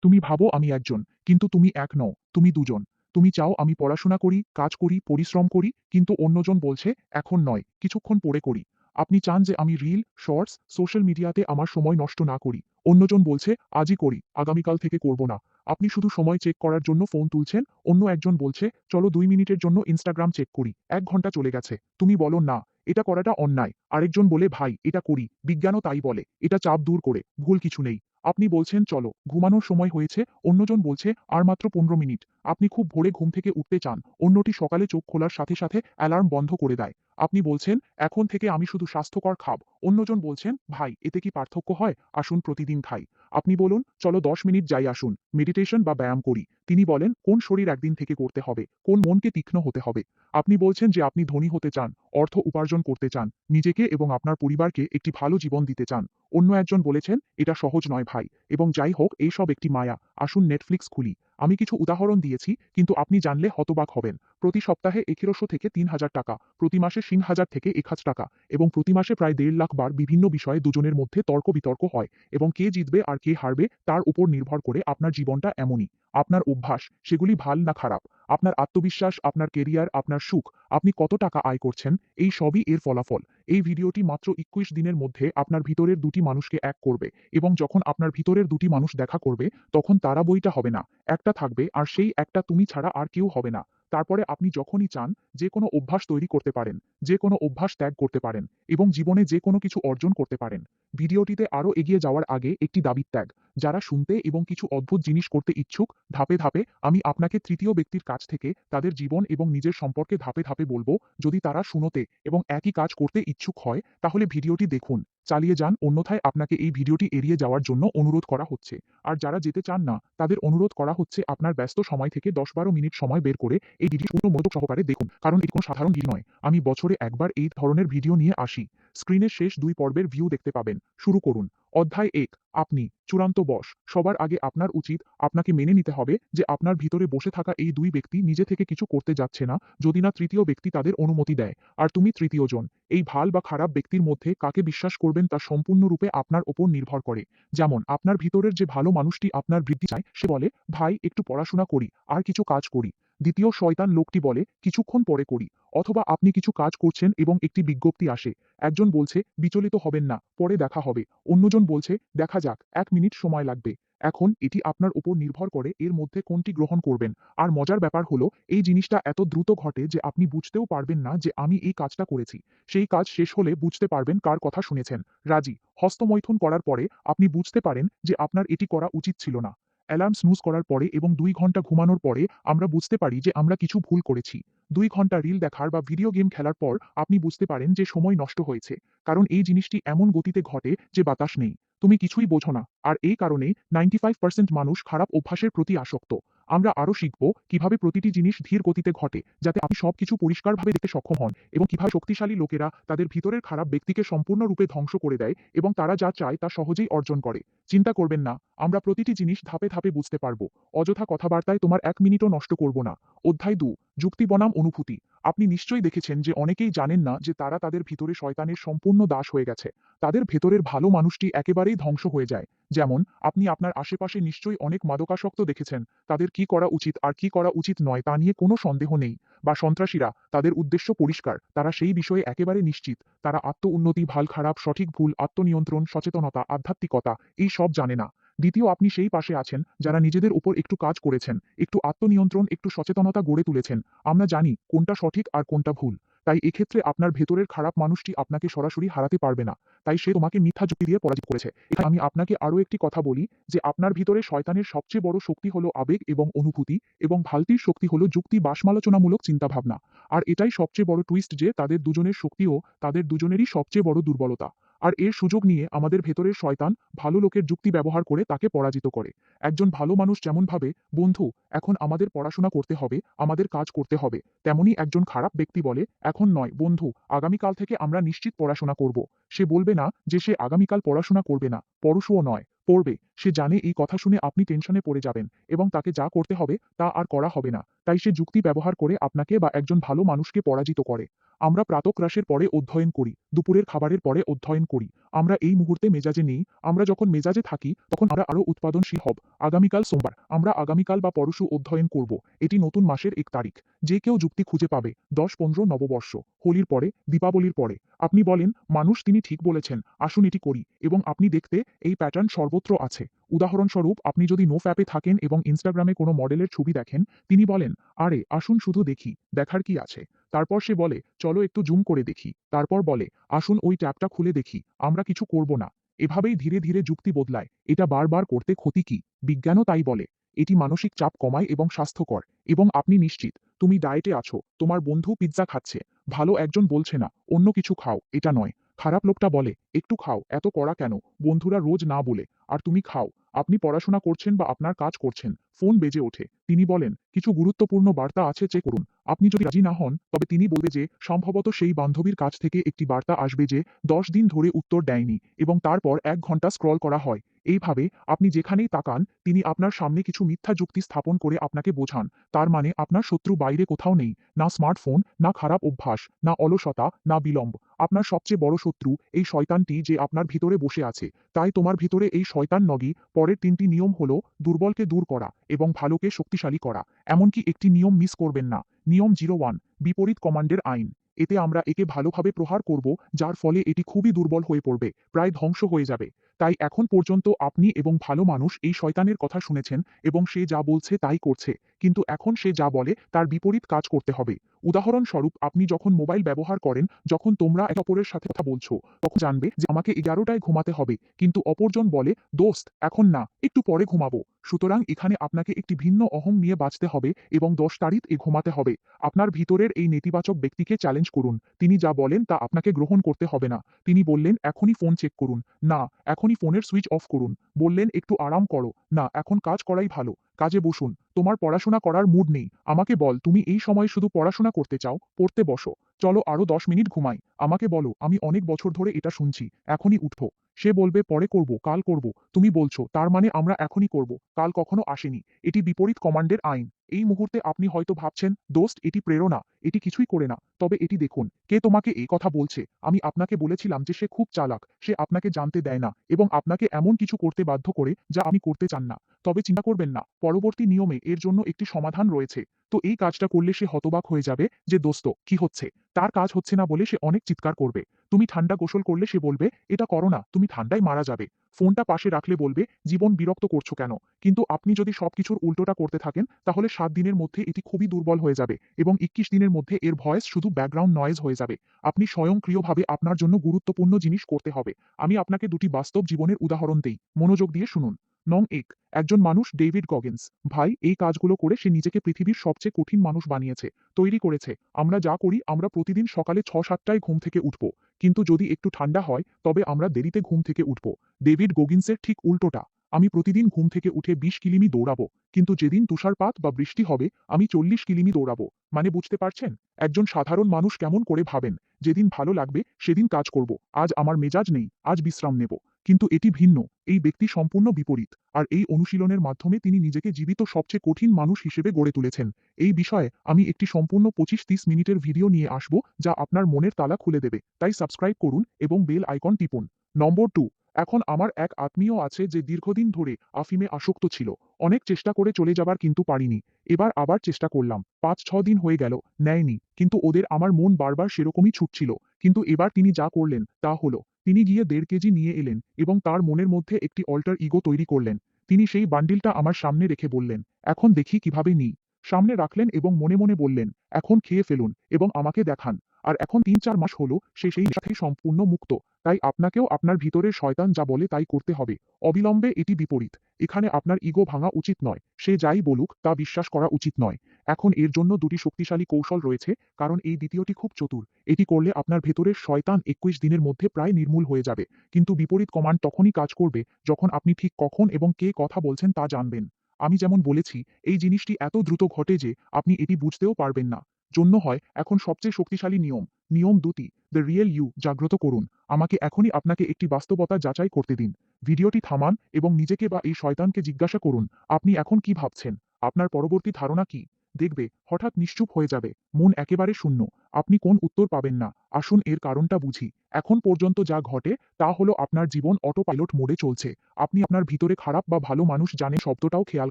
তুমি ভাবো আমি একজন, কিন্তু তুমি এক নও, তুমি দুজন। তুমি চাও আমি পড়াশোনা করি, কাজ করি, পরিশ্রম করি, কিন্তু অন্যজন বলছে এখন নয়, কিছুক্ষণ পরে করি। আপনি চান যে আমি রিল, শর্টস, সোশ্যাল মিডিয়াতে আমার সময় নষ্ট না করি। অন্যজন বলছে আজই করি, আগামীকাল থেকে করব না। আপনি শুধু সময় চেক করার জন্য ফোন তুলছেন, অন্য একজন বলছে চলো 2 মিনিটের জন্য ইনস্টাগ্রাম চেক করি, 1 ঘন্টা চলে গেছে। তুমি বলো না, এটা করাটা অন্যায়। আরেকজন বলে ভাই এটা করি, বিজ্ঞানও তাই বলে, এটা চাপ দূর করে, ভুল কিছু নেই। আপনি বলছেন চলো, ঘুমানোর সময় হয়েছে, অন্যজন বলছে আর মাত্র 15 মিনিট। আপনি খুব ভোরে ঘুম থেকে উঠতে চান, অন্যটি সকালে চোখ খোলার সাথে সাথে অ্যালার্ম বন্ধ করে দেয়। আপনি বলছেন এখন থেকে আমি শুধু স্বাস্থ্যকর খাব, অন্যজন বলছেন ভাই এতে কি পার্থক্য হয়, আসুন প্রতিদিন খাই। আপনি বলুন চলো 10 মিনিট যাই আসুন, মেডিটেশন বা ব্যায়াম করি। তিনি বলেন কোন শরীর একদিন থেকে করতে হবে, কোন মনকে তীক্ষ্ণ হতে হবে। আপনি বলছেন যে আপনি ধনী হতে চান, অর্থ উপার্জন করতে চান, নিজেকে এবং আপনার পরিবারকে একটি ভালো জীবন দিতে চান। অন্য একজন বলেছেন এটা সহজ নয় ভাই, এবং যাই হোক এইসব একটি মায়া, আসুন নেটফ্লিক্স খুলি। আমি কিছু উদাহরণ দিয়েছি, কিন্তু আপনি জানলে হতবাক হবেন। প্রতি সপ্তাহে 1100 থেকে 3000 টাকা, প্রতি মাসে 3000 থেকে 1000 টাকা, এবং প্রতি মাসে প্রায় 1.5 লাখ বার বিভিন্ন বিষয়ে দুজনের মধ্যে তর্ক বিতর্ক হয়, এবং কে জিতবে আর কে হারবে তার উপর নির্ভর করে আপনার জীবনটা এমনই। আপনার অভ্যাস, সেগুলি ভাল না খারাপ, আপনার আত্মবিশ্বাস, আপনার কেরিয়ার, আপনার সুখ, আপনি কত টাকা আয় করছেন, এই সবই এর ফলাফল। এই ভিডিওটি মাত্র 21 দিনের মধ্যে আপনার ভিতরের দুটি মানুষকে এক করবে, এবং যখন আপনার ভিতরের দুটি মানুষ দেখা করবে, তখন তারা বইটা হবে না, একটা থাকবে, আর সেই একটা তুমি ছাড়া আর কেউ হবে না। তারপরে আপনি যখনই চান যে কোনো অভ্যাস তৈরি করতে পারেন, যে কোনো অভ্যাস ত্যাগ করতে পারেন, এবং জীবনে যে কোনো কিছু অর্জন করতে পারেন। ভিডিওটিতে আরও এগিয়ে যাওয়ার আগে একটি দাবির ত্যাগ। যারা শুনতে এবং কিছু অদ্ভুত জিনিস করতে ইচ্ছুক, ধাপে ধাপে আমি আপনাকে তৃতীয় ব্যক্তির কাছ থেকে তাদের জীবন এবং নিজের সম্পর্কে ধাপে ধাপে বলবো। যদি তারা শুনোতে এবং একই কাজ করতে ইচ্ছুক হয়, তাহলে ভিডিওটি দেখুন, চালিয়ে যান, অন্যথায় আপনাকে এই ভিডিওটি এড়িয়ে যাওয়ার জন্য অনুরোধ করা হচ্ছে। আর যারা যেতে চান না, তাদের অনুরোধ করা হচ্ছে আপনার ব্যস্ত সময় থেকে 10-12 মিনিট সময় বের করে এই ভিডিও পূর্ণ মনোযোগ সহকারে দেখুন, কারণ এটি কোনো সাধারণ ভিডিও নয়। আমি বছরে একবার এই ধরনের ভিডিও নিয়ে আসি। স্ক্রিনের শেষ 2 পর্বের ভিউ দেখতে পাবেন। শুরু করুন। অধ্যায় 1। আপনি চূড়ান্ত বশ। সবার আগে আপনার উচিত আপনাকে মেনে নিতে হবে যে আপনার ভিতরে বসে থাকা এই 2 ব্যক্তি নিজে থেকে কিছু করতে যাচ্ছে না, যদি না তৃতীয় ব্যক্তি তাদের অনুমতি দেয়। আর তুমি তৃতীয় জন। এই ভাল বা খারাপ ব্যক্তির মধ্যে কাকে বিশ্বাস করবেন তা সম্পূর্ণরূপে আপনার ওপর নির্ভর করে। যেমন আপনার ভিতরের যে ভালো মানুষটি আপনার বৃদ্ধি চায়, সে বলে ভাই একটু পড়াশোনা করি, আর কিছু কাজ করি। দ্বিতীয় শয়তান লোকটি বলে কিছুক্ষণ পরে করি। অথবা আপনি কিছু কাজ করছেন এবং একটি বিজ্ঞপ্তি আসে। একজন বলছে বিচলিত হবেন না, পরে দেখা হবে। অন্যজন বলছে দেখা যাক, 1 মিনিট সময় লাগবে। এখন এটি আপনার উপর নির্ভর করে এর মধ্যে কোনটি গ্রহণ করবেন। আর মজার ব্যাপার হলো, এই জিনিসটা এত দ্রুত ঘটে যে আপনি বুঝতেও পারবেন না যে আমি এই কাজটা করেছি। সেই কাজ শেষ হলে বুঝতে পারবেন কার কথা শুনেছেন। রাজি। হস্তমৈথুন করার পরে আপনি বুঝতে পারেন যে আপনার এটি করা উচিত ছিল না। অ্যালার্ম স্নুজ করার পরে এবং 2 ঘন্টা ঘুমানোর পরে আমরা বুঝতে পারি যে আমরা কিছু ভুল করেছি। 2 ঘন্টা রিল দেখার বা ভিডিও গেম খেলার পর আপনি বুঝতে পারেন যে সময় নষ্ট হয়েছে। কারণ এই জিনিসটি এমন গতিতে ঘটে যে বাতাস নেই। তুমি কিছুই বোঝো না। আর এই কারণেই 95% মানুষ খারাপ অভ্যাসের প্রতি আসক্ত। আমরা আরও শিখব কিভাবে প্রতিটি জিনিস ধীর গতিতে ঘটে, যাতে আপনি সবকিছু পরিষ্কারভাবে দেখতে সক্ষম হন, এবং কিভাবে শক্তিশালী লোকেরা তাদের ভিতরের খারাপ ব্যক্তিকে সম্পূর্ণরূপে ধ্বংস করে দেয় এবং তারা যা চায় তা সহজেই অর্জন করে। চিন্তা করবেন না, আমরা প্রতিটি জিনিস ধাপে ধাপে বুঝতে পারব। অযথা কথাবার্তায় তোমার 1 মিনিটও নষ্ট করব না। অধ্যায় 2। যুক্তি বনাম অনুভূতি। আপনি নিশ্চয়ই দেখেছেন যে অনেকেই জানেন না যে তারা তাদের ভিতরে শয়তানের সম্পূর্ণ দাস হয়ে গেছে। তাদের ভেতরের ভালো মানুষটি একেবারেই ধ্বংস হয়ে যায়। যেমন আপনি আপনার আশেপাশে নিশ্চয়ই অনেক মাদকাসক্ত দেখেছেন। তাদের কি করা উচিত আর কি করা উচিত নয় তা নিয়ে কোনো সন্দেহ নেই। বা সন্ত্রাসীরা, তাদের উদ্দেশ্য পরিষ্কার, তারা সেই বিষয়ে একেবারে নিশ্চিত। তারা আত্ম-উন্নতি, ভাল খারাপ, সঠিক ভুল, আত্মনিয়ন্ত্রণ, সচেতনতা, আধ্যাত্মিকতা এই সব জানে না। দ্বিতীয়, আপনি সেই পাশে আছেন যারা নিজেদের উপর একটু কাজ করেছেন, একটু আত্মনিয়ন্ত্রণ, একটু সচেতনতা গড়ে তুলেছেন। আমরা জানি কোনটা সঠিক আর কোনটা ভুল। তাই এক্ষেত্রে আপনার ভেতরের খারাপ মানুষটি আপনাকে সরাসরি হারাতে পারবে না। তাই সে তোমাকে মিথ্যা যুক্তি দিয়ে পরাজিত করেছে। এখানে আমি আপনাকে আরও একটি কথা বলি যে আপনার ভিতরে শয়তানের সবচেয়ে বড় শক্তি হলো আবেগ এবং অনুভূতি, এবং ভালতির শক্তি হলো যুক্তি বা সমালোচনামূলক চিন্তাভাবনা। আর এটাই সবচেয়ে বড় টুইস্ট যে তাদের দুজনের শক্তিও তাদের দুজনেরই সবচেয়ে বড় দুর্বলতা। আর এর সুযোগ নিয়ে আমাদের ভেতরের শয়তান ভালো লোকের যুক্তি ব্যবহার করে তাকে পরাজিত করে। একজন ভালো মানুষ যেমন ভাবে, বন্ধু এখন আমাদের পড়াশোনা করতে হবে, আমাদের কাজ করতে হবে, তেমনি একজন খারাপ ব্যক্তি বলে এখন নয় বন্ধু, আগামীকাল থেকে আমরা নিশ্চিত পড়াশোনা করব। সে বলবে না যে সে আগামীকাল পড়াশোনা করবে না, পরশুও নয়, পড়বে। সে জানে এই কথা শুনে আপনি টেনশনে পড়ে যাবেন, এবং তাকে যা করতে হবে তা আর করা হবে না। তাই সে যুক্তি ব্যবহার করে আপনাকে বা একজন ভালো মানুষকে পরাজিত করে। আমরা প্রাতঃক্রাশের পরে অধ্যয়ন করি, দুপুরের খাবারের পরে অধ্যয়ন করি। আমরা এই মুহূর্তে মেজাজে নেই, আমরা যখন মেজাজে থাকি তখন আমরা আরও উৎপাদনশীল হব। আগামীকাল সোমবার, আমরা আগামীকাল বা পরশু অধ্যয়ন করব। এটি নতুন মাসের 1 তারিখ। যে কেউ যুক্তি খুঁজে পাবে। 10-15 নববর্ষ, হোলির পরে, দীপাবলির পরে। আপনি বলেন, মানুষ তিনি ঠিক বলেছেন, আসুন এটি করি, এবং আপনি দেখতে এই প্যাটার্ন সর্বত্র আছে। উদাহরণস্বরূপ, আপনি যদি নোফ অ্যাপে থাকেন এবং ইনস্টাগ্রামে কোনো মডেলের ছবি দেখেন, তিনি বলেন, আরে আসুন শুধু দেখি, দেখার কি আছে। তারপর সে বলে, চলো একটু জুম করে দেখি। তারপর বলে, আসুন ওই ট্যাবটা খুলে দেখি, আমরা কিছু করব না। এভাবেই ধীরে ধীরে যুক্তি বদলায়। এটা বারবার করতে ক্ষতি কি? বিজ্ঞানও তাই বলে। এটি মানসিক চাপ কমায় এবং স্বাস্থ্যকর। এবং আপনি নিশ্চিত, তুমি ডায়েটে আছো, তোমার বন্ধু পিৎজা খাচ্ছে, ভালো একজন বলছে না, অন্য কিছু খাও, এটা নয়। খারাপ লোকটা বলে, একটু খাও, এত কড়া কেন, বন্ধুরা রোজ না বলে, আর তুমি খাও। আপনি পড়াশোনা করছেন বা আপনার কাজ করছেন, ফোন বেজে ওঠে, তিনি বলেন, কিছু গুরুত্বপূর্ণ বার্তা আছে, চেক করুন। আপনি যদি রাজি না হন, তবে তিনি বলবে যে সম্ভবত সেই বান্ধবীর কাছ থেকে একটি বার্তা আসবে যে 10 দিন ধরে উত্তর দেয়নি, এবং তারপর 1 ঘন্টা স্ক্রল করা হয়। এইভাবে আপনি যেখানেই তাকান, তিনি আপনার সামনে কিছু মিথ্যা যুক্তি স্থাপন করে আপনাকে বোঝান। তার মানে আপনার শত্রু বাইরে কোথাও নেই, না স্মার্টফোন, না খারাপ অভ্যাস, না অলসতা, না বিলম্ব। আপনার সবচেয়ে বড় শত্রু এই শয়তানটি যে আপনার ভিতরে বসে আছে। তাই তোমার ভিতরে এই শয়তান নগী। পরের 3টি নিয়ম হলো দুর্বলকে দূর করা এবং ভালোকে শক্তিশালী করা। এমনকি একটি নিয়ম মিস করবেন না। নিয়ম 01, বিপরীত কমান্ডের আইন। এতে আমরা একে ভালোভাবে প্রহার করব, যার ফলে এটি খুবই দুর্বল হয়ে পড়বে, প্রায় ধ্বংস হয়ে যাবে। তাই এখন পর্যন্ত আপনি এবং ভালো মানুষ এই শয়তানের কথা শুনেছেন এবং সে যা বলছে তাই করছে, কিন্তু এখন সে যা বলে তার বিপরীত কাজ করতে হবে। উদাহরণস্বরূপ, আপনি যখন মোবাইল ব্যবহার করেন, যখন তোমরা একে অপরের সাথে কথা বলছো, তখন জানবে যে আমাকে 11টায় ঘুমাতে হবে, কিন্তু অপরজন বলে, দোস্ত এখন না, একটু পরে ঘুমাবো। সুতরাং এখানে আপনাকে একটি ভিন্ন অহং নিয়ে বাঁচতে হবে এবং 10 তারিখ ঘুমাতে হবে। আপনার ভিতরের এই নেতিবাচক ব্যক্তিকে চ্যালেঞ্জ করুন। তিনি যা বলেন তা আপনাকে গ্রহণ করতে হবে না। তিনি বললেন, এখনই ফোন চেক করুন, না, এখনই ফোনের সুইচ অফ করুন। বললেন, একটু আরাম করো, না, এখন কাজ করাই ভালো, কাজে বসুন। তোমার পড়াশোনা করার মুড নেই, আমাকে বল তুমি এই সময়ে শুধু পড়াশোনা করতে চাও, পড়তে বসো। চলো আরো 10 মিনিট ঘুমাই, আমাকে বলো, আমি অনেক বছর ধরে এটা শুনছি, এখনই উঠো। সে বলবে, পরে করব, কাল করব। তুমি বলছো, তার মানে আমরা এখনই করব, কাল কখনো আসেনি। এটি বিপরীত কমান্ডের আইন। এই মুহূর্তে আপনি হয়তো ভাবছেন, দোস্ত এটি প্রেরণা, এটি কিছুই করে না। তবে এটি দেখুন, কে তোমাকে এই কথা বলছে। আমি আপনাকে বলেছিলাম যে সে খুব চালাক, সে আপনাকে জানতে দেয় না এবং আপনাকে এমন কিছু করতে বাধ্য করে যা আপনি করতে চান না। তবে চিন্তা করবেন না, পরবর্তী নিয়মে এর জন্য একটি সমাধান রয়েছে। তো এই কাজটা করলে সে হতবাক হয়ে যাবে যে, দোস্ত কি হচ্ছে। তার কাজ হচ্ছে না বলে সে অনেক চিৎকার করবে। তুমি ঠান্ডা গোসল করলে সে বলবে, এটা করো না, তুমি ঠান্ডায় মারা যাবে। ফোনটা পাশে রাখলে বলবে, জীবন বিরক্ত করছো কেন। কিন্তু আপনি যদি সবকিছুর উল্টোটা করতে থাকেন, তাহলে 7 দিনের মধ্যে এটি খুবই দুর্বল হয়ে যাবে এবং 21 দিনের মধ্যে এর ভয়েস শুধু ব্যাকগ্রাউন্ড নয়েজ হয়ে যাবে। আপনি স্বয়ংক্রিয়ভাবে আপনার জন্য গুরুত্বপূর্ণ জিনিস করতে হবে। আমি আপনাকে 2টি বাস্তব জীবনের উদাহরণ দেই, মনোযোগ দিয়ে শুনুন। নং 1, একজন মানুষ, ডেভিড গগিন্স। ভাই, এই কাজগুলো করে সে নিজেকে পৃথিবীর সবচেয়ে কঠিন মানুষ বানিয়েছে, তৈরি করেছে। আমরা যা করি, আমরা প্রতিদিন সকালে 6-7টায় ঘুম থেকে উঠব, কিন্তু যদি একটু ঠান্ডা হয় তবে আমরা দেরিতে ঘুম থেকে উঠব। ডেভিড গগিন্সের ঠিক উল্টোটা। আমি প্রতিদিন ঘুম থেকে উঠে 20 কিলোমি দৌড়াবো, কিন্তু যেদিন তুষারপাত বা বৃষ্টি হবে আমি 40 কিলোমি দৌড়াবো। মানে বুঝতে পারছেন? একজন সাধারণ মানুষ কেমন করে ভাবেন, যেদিন ভালো লাগবে সেদিন কাজ করব, আজ আমার মেজাজ নেই, আজ বিশ্রাম নেব। কিন্তু এটি ভিন্ন, এই ব্যক্তি সম্পূর্ণ বিপরীত। আর এই অনুশীলনের মাধ্যমে তিনি নিজেকে জীবিত সবচেয়ে কঠিন মানুষ হিসেবে গড়ে তুলেছেন। এই বিষয়ে আমি একটি সম্পূর্ণ 25-30 মিনিটের ভিডিও নিয়ে আসব, যা আপনার মনের তালা খুলে দেবে। তাই সাবস্ক্রাইব করুন এবং বেল আইকন টিপুন। নম্বর 2, এখন আমার এক আত্মীয় আছে যে দীর্ঘদিন ধরে আফিমে আসক্ত ছিল। অনেক চেষ্টা করে চলে যাবার কিন্তু পারিনি। এবার আবার চেষ্টা করলাম, 5-6 দিন হয়ে গেল, নেয়নি। কিন্তু ওদের আমার মন বারবার সেরকমই ছুটছিল। কিন্তু এবার তিনি যা করলেন তা হলো, তিনি গিয়ে 1.5 কেজি নিয়ে এলেন এবং তার মনের মধ্যে একটি অল্টার ইগো তৈরি করলেন। তিনি সেই বান্ডিলটা আমার সামনে রেখে বললেন, এখন দেখি কিভাবে নিই। সামনে রাখলেন এবং মনে মনে বললেন, এখন খেয়ে ফেলুন এবং আমাকে দেখান। আর এখন 3-4 মাস হলো সে সেই নেশা থেকে সম্পূর্ণ মুক্ত। তাই আপনাকেও আপনার ভিতরের শয়তান যা বলে তাই করতে হবে। অবিলম্বে এটি বিপরীত। এখানে আপনার ইগো ভাঙা উচিত নয়, সে যাই বলুক তা বিশ্বাস করা উচিত নয়। এখন এর জন্য 2টি শক্তিশালী কৌশল রয়েছে, কারণ এই দ্বিতীয়টি খুব চতুর। এটি করলে আপনার ভেতরের শয়তান 21 দিনের মধ্যে প্রায় নির্মূল হয়ে যাবে। কিন্তু বিপরীত কমান্ড তখনই কাজ করবে যখন আপনি ঠিক কখন এবং কে কথা বলছেন তা জানবেন। আমি যেমন বলেছি, এই জিনিসটি এত দ্রুত ঘটে যে আপনি এটি বুঝতেও পারবেন না। জন্য হয় এখন সবচেয়ে শক্তিশালী নিয়ম। নিয়ম 2টি, দ্য রিয়েল ইউ জাগ্রত করুন। আমাকে এখনই আপনাকে একটি বাস্তবতা যাচাই করতে দিন। ভিডিওটি থামান এবং নিজেকে বা এই শয়তানকে জিজ্ঞাসা করুন, আপনি এখন কি ভাবছেন? আপনার পরবর্তী ধারণা কি? দেখবে হঠাৎ নিশ্চুপ হয়ে যাবে, মন একেবারে শূন্য। আপনি কোন উত্তর পাবেন না। আসুন এর কারণটা বুঝি। এখন পর্যন্ত যা ঘটে তা হলো আপনার জীবন অটো পাইলট মোডে চলছে। আপনি আপনার ভিতরে খারাপ বা ভালো মানুষ জানেন শব্দটাও খেয়াল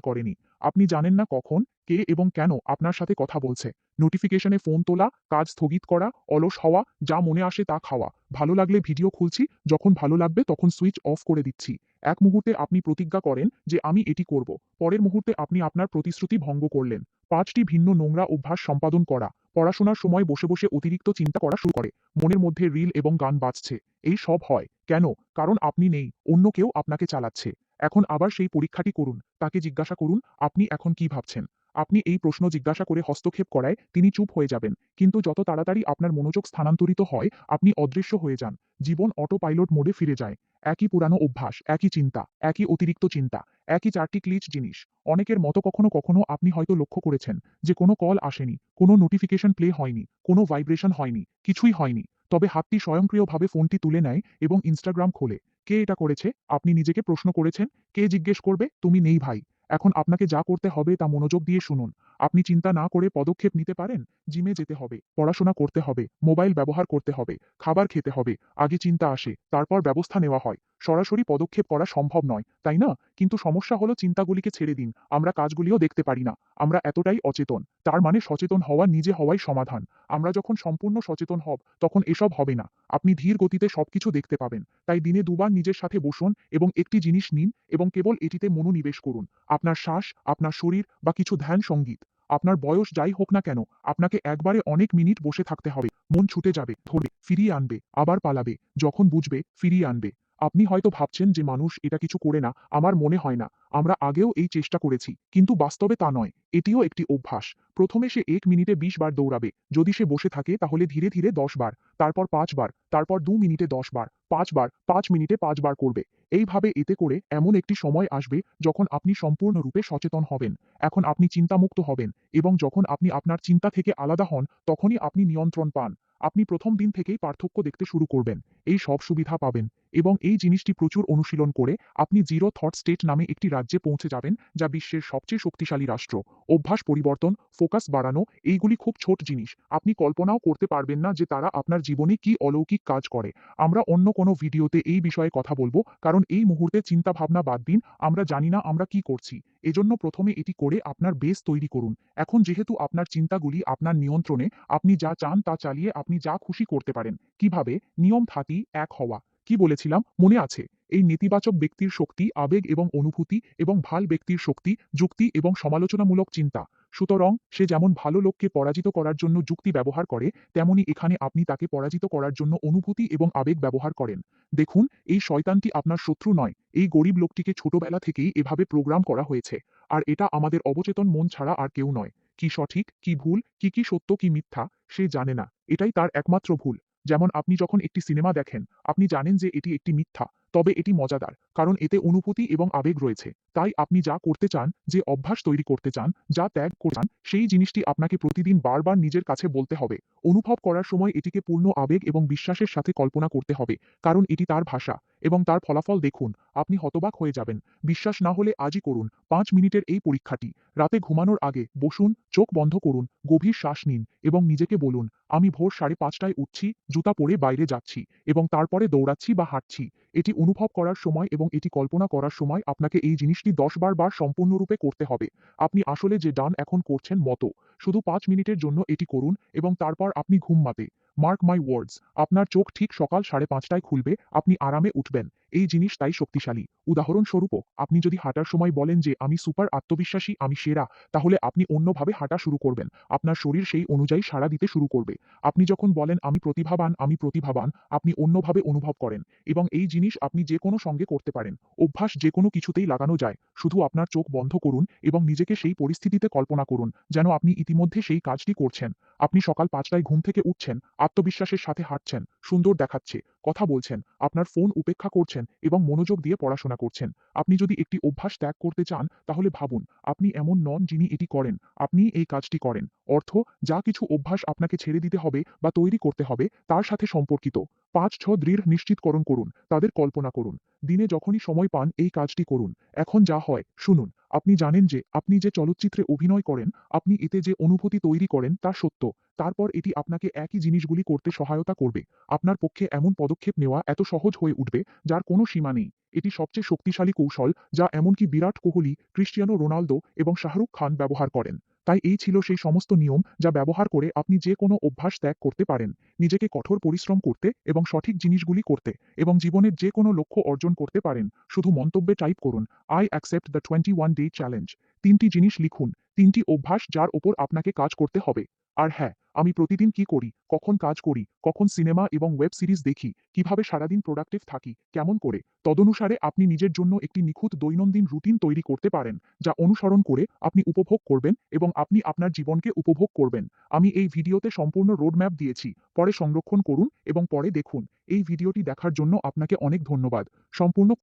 করেনি। আপনি জানেন না কখন, কে এবং কেন আপনার সাথে কথা বলছে। নোটিফিকেশনে ফোন তোলা, কাজ স্থগিত করা, অলস হওয়া, যা মনে আসে তা খাওয়া। ভালো লাগলে ভিডিও খুলছি, যখন ভালো লাগবে তখন সুইচ অফ করে দিচ্ছি। এক মুহূর্তে আপনি প্রতিজ্ঞা করেন যে আমি এটি করব। পরের মুহূর্তে আপনি আপনার প্রতিশ্রুতি ভঙ্গ করলেন। ৫টি ভিন্ন নোংরা অভ্যাস সম্পাদন করা। পড়াশোনার সময় বসে বসে অতিরিক্ত চিন্তা করা শুরু করে। মনের মধ্যে রিল এবং গান বাজছে। এই সব হয় কেন? কারণ আপনি নেই, অন্য কেউ আপনাকে চালাচ্ছে। এখন আবার সেই পরীক্ষাটি করুন। তাকে জিজ্ঞাসা করুন, আপনি এখন কি ভাবছেন? আপনি এই প্রশ্ন জিজ্ঞাসা করে হস্তক্ষেপ করায় তিনি চুপ হয়ে যাবেন। কিন্তু যত তাড়াতাড়ি আপনার মনোযোগ স্থানান্তরিত হয়, আপনি অদৃশ্য হয়ে যান। জীবন অটো পাইলট মোডে ফিরে যায়। একই পুরানো অভ্যাস, একই চিন্তা, একই অতিরিক্ত চিন্তা, একই ৪টি ক্লিচ জিনিস। অনেকের মতো কখনো কখনো আপনি হয়তো লক্ষ্য করেছেন যে কোনো কল আসেনি, কোনো নোটিফিকেশন প্লে হয়নি, কোনো ভাইব্রেশন হয়নি, কিছুই হয়নি। তবে হাতটি স্বয়ংক্রিয়ভাবে ফোনটি তুলে নেয় এবং ইনস্টাগ্রাম খোলে। কে এটা করেছে? আপনি নিজেকে প্রশ্ন করেছেন? কে জিজ্ঞেস করবে? তুমি নেই ভাই। এখন আপনাকে যা করতে হবে তা মনোযোগ দিয়ে শুনুন। আপনি চিন্তা না করে পদক্ষেপ নিতে পারেন। জিমে যেতে হবে, পড়াশোনা করতে হবে, মোবাইল ব্যবহার করতে হবে, খাবার খেতে হবে। আগে চিন্তা আসে, তারপর ব্যবস্থা নেওয়া হয়। সরাসরি পদক্ষেপ করা সম্ভব নয়, তাই না? কিন্তু সমস্যা হলো চিন্তাগুলিকে ছেড়ে দিন। আমরা কাজগুলিও দেখতে পারি না। আমরা এতটাই অচেতন। তার মানে সচেতন হওয়া নিজে হওয়াই সমাধান। আমরা যখন সম্পূর্ণ সচেতন হব, তখন এসব হবে না। আপনি ধীর গতিতে সবকিছু দেখতে পাবেন। তাই দিনে দুবার নিজের সাথে বসুন এবং একটি জিনিস নিন এবং কেবল এটিতে মনোনিবেশ করুন। আপনার শ্বাস, আপনার শরীর বা কিছু ধ্যান সঙ্গীত। আপনার বয়স যাই হোক না কেন, আপনাকে একবারে অনেক মিনিট বসে থাকতে হবে। মন ছুটে যাবে, ধরবে, ফিরিয়ে আনবে, আবার পালাবে। যখন বুঝবে, ফিরিয়ে আনবে। আপনি হয়তো ভাবছেন যে মানুষ এটা কিছু করে না, আমার মনে হয় না। আমরা আগেও এই চেষ্টা করেছি, কিন্তু বাস্তবে তা নয়। এটিও একটি অভ্যাস। প্রথমে সে ১ মিনিটে ২০ বার দৌড়াবে। যদি সে বসে থাকে তাহলে ধীরে ধীরে ১০ বার, তারপর ৫ বার, তারপর ২ মিনিটে ১০ বার, ৫ বার, ৫ মিনিটে ৫ বার করবে। এইভাবে এতে করে এমন একটি সময় আসবে যখন আপনি সম্পূর্ণরূপে সচেতন হবেন। এখন আপনি চিন্তামুক্ত হবেন এবং যখন আপনি আপনার চিন্তা থেকে আলাদা হন, তখনই আপনি নিয়ন্ত্রণ পান। আপনি প্রথম দিন থেকেই পার্থক্য দেখতে শুরু করবেন। এই সব সুবিধা পাবেন এবং এই জিনিসটি প্রচুর অনুশীলন করে আপনি জিরো থট স্টেট নামে একটি রাজ্যে পৌঁছে যাবেন, যা বিশ্বের সবচেয়ে শক্তিশালী রাষ্ট্র। অভ্যাস পরিবর্তন, ফোকাস বাড়ানো, এইগুলি খুব ছোট জিনিস। আপনি কল্পনাও করতে পারবেন না যে তারা আপনার জীবনে কি অলৌকিক কাজ করে। আমরা অন্য কোনো ভিডিওতে এই বিষয়ে কথা বলবো, কারণ এই মুহূর্তে চিন্তাভাবনা বাদ দিন। আমরা জানি না আমরা কি করছি। এজন্য প্রথমে এটি করে আপনার বেস তৈরি করুন। এখন যেহেতু আপনার চিন্তাগুলি আপনার নিয়ন্ত্রণে, আপনি যা চান তা চালিয়ে আপনি যা খুশি করতে পারেন। কিভাবে? নিয়ম 30 এক হওয়া। কি বলেছিলাম মনে আছে? এই নেতিবাচক ব্যক্তির শক্তি আবেগ এবং অনুভূতি এবং ভাল ব্যক্তির শক্তি যুক্তি এবং সমালোচনামূলক চিন্তা। সুতরাং সে যেমন ভালো লোককে পরাজিত করার জন্য যুক্তি ব্যবহার করে, তেমনি এখানে আপনি তাকে পরাজিত করার জন্য অনুভূতি এবং আবেগ ব্যবহার করেন। দেখুন, এই শয়তানটি আপনার শত্রু নয়। এই গরিব লোকটিকে ছোটবেলা থেকেই এভাবে প্রোগ্রাম করা হয়েছে। আর এটা আমাদের অবচেতন মন ছাড়া আর কেউ নয়। কি সঠিক, কি ভুল, কি সত্য, কি মিথ্যা, সে জানে না। এটাই তার একমাত্র ভুল। যেমন আপনি যখন একটি সিনেমা দেখেন, আপনি জানেন যে এটি একটি মিথ্যা, তবে এটি মজাদার, কারণ এতে অনুভূতি এবং আবেগ রয়েছে। তাই আপনি যা করতে চান, যে অভ্যাস তৈরি করতে চান, যা ত্যাগ করতে চান, সেই জিনিসটি আপনাকে প্রতিদিন বারবার নিজের কাছে বলতে হবে। অনুভব করার সময় এটিকে পূর্ণ আবেগ এবং বিশ্বাসের সাথে কল্পনা করতে হবে, কারণ এটি তার ভাষা এবং তার ফলাফল দেখুন। আপনি হতবাক হয়ে যাবেন। বিশ্বাস না হলে আজই করুন ৫ মিনিটের এই পরীক্ষাটি। রাতে ঘুমানোর আগে বসুন, চোখ বন্ধ করুন, গভীর শ্বাস নিন এবং নিজেকে বলুন, আমি ভোর ৫:৩০টায় উঠছি, জুতা পরে বাইরে যাচ্ছি এবং তারপরে দৌড়াচ্ছি বা হাঁটছি। এটি অনুভব করার সময় এবং এটি কল্পনা করার সময় আপনাকে এই জিনিসটি ১০ বার সম্পূর্ণরূপে করতে হবে। আপনি আসলে যে ডান এখন করছেন মতো। শুধু ৫ মিনিটের জন্য এটি করুন এবং তারপর আপনি ঘুমাতে। মার্ক মাই ওয়ার্ডস, আপনার চোখ ঠিক সকাল ৫:৩০টায় খুলবে, আপনি আরামে উঠবেন। এই জিনিস তাই শক্তিশালী। উদাহরণস্বরূপ, আপনি যদি হাঁটার সময় বলেন যে আমি সুপার আত্মবিশ্বাসী, আমি সেরা, তাহলে আপনি অন্যভাবে হাঁটা শুরু করবেন। আপনার শরীর সেই অনুযায়ী সাড়া দিতে শুরু করবে। আপনি যখন বলেন আমি প্রতিভাবান, আমি প্রতিভাবান, আপনি অন্যভাবে অনুভব করেন। এবং এই জিনিস আপনি যে কোনো সঙ্গে করতে পারেন। অভ্যাস যে কোনো কিছুতেই লাগানো যায়। শুধু আপনার চোখ বন্ধ করুন এবং নিজেকে সেই পরিস্থিতিতে কল্পনা করুন, যেন আপনি ইতিমধ্যে সেই কাজটি করছেন। আপনি সকাল ৫টায় ঘুম থেকে উঠছেন, আত্মবিশ্বাসের সাথে হাঁটছেন, সুন্দর দেখাচ্ছে, কথা বলছেন, আপনার ফোন উপেক্ষা করছেন এবং মনোযোগ দিয়ে পড়াশোনা করছেন। আপনি যদি একটি অভ্যাস ত্যাগ করতে চান, তাহলে ভাবুন, আপনি এমন নন যিনি এটি করেন, আপনি এই কাজটি করেন। অর্থ, যা কিছু অভ্যাস আপনাকে ছেড়ে দিতে হবে বা তৈরি করতে হবে, তার সাথে সম্পর্কিত। 5-6 দৃঢ় নিশ্চিতকরণ করুন, তাদের কল্পনা করুন। দিনে যখনই সময় পান এই কাজটি করুন। এখন যা হয়, শুনুন। আপনি জানেন যে আপনি যে চলচ্চিত্রে অভিনয় করেন, আপনি এতে যে অনুভূতি তৈরি করেন তা সত্য। তারপর এটি আপনাকে একই জিনিসগুলি করতে সহায়তা করবে। আপনার পক্ষে এমন পদক্ষেপ নেওয়া এত সহজ হয়ে উঠবে, যার কোনো সীমা নেই। এটি সবচেয়ে শক্তিশালী কৌশল, যা এমনকি বিরাট কোহলি, ক্রিস্টিয়ানো রোনালদো এবং শাহরুখ খান ব্যবহার করেন। তাই এই ছিল সেই সমস্ত নিয়ম যা ব্যবহার করে আপনি যে কোনো অভ্যাস ত্যাগ করতে পারেন। নিজেকে কঠোর পরিশ্রম করতে এবং সঠিক জিনিসগুলি করতে এবং জীবনের যে কোনো লক্ষ্য অর্জন করতে পারেন। শুধু মন্তব্যে টাইপ করুন, "I accept the 21 day challenge." 3টি জিনিস লিখুন, 3টি অভ্যাস যার ওপর আপনাকে কাজ করতে হবে। আর হ্যাঁ, আমি প্রতিদিন কি করি, কখন কাজ করি, কখন সিনেমা এবং ওয়েব সিরিজ দেখি, কিভাবে সারাদিন প্রোডাক্টিভ থাকি, কেমন করে, তদনুসারে আপনি নিজের জন্য একটি নিখুঁত দৈনন্দিন রুটিন তৈরি করতে পারেন, যা অনুসরণ করে আপনি উপভোগ করবেন এবং আপনি আপনার জীবনকে উপভোগ করবেন। আমি এই ভিডিওতে সম্পূর্ণ রোডম্যাপ দিয়েছি। পরে সংরক্ষণ করুন এবং পরে দেখুন। এই ভিডিওটি দেখার জন্য আপনাকে অনেক ধন্যবাদ। সম্পূর্ণ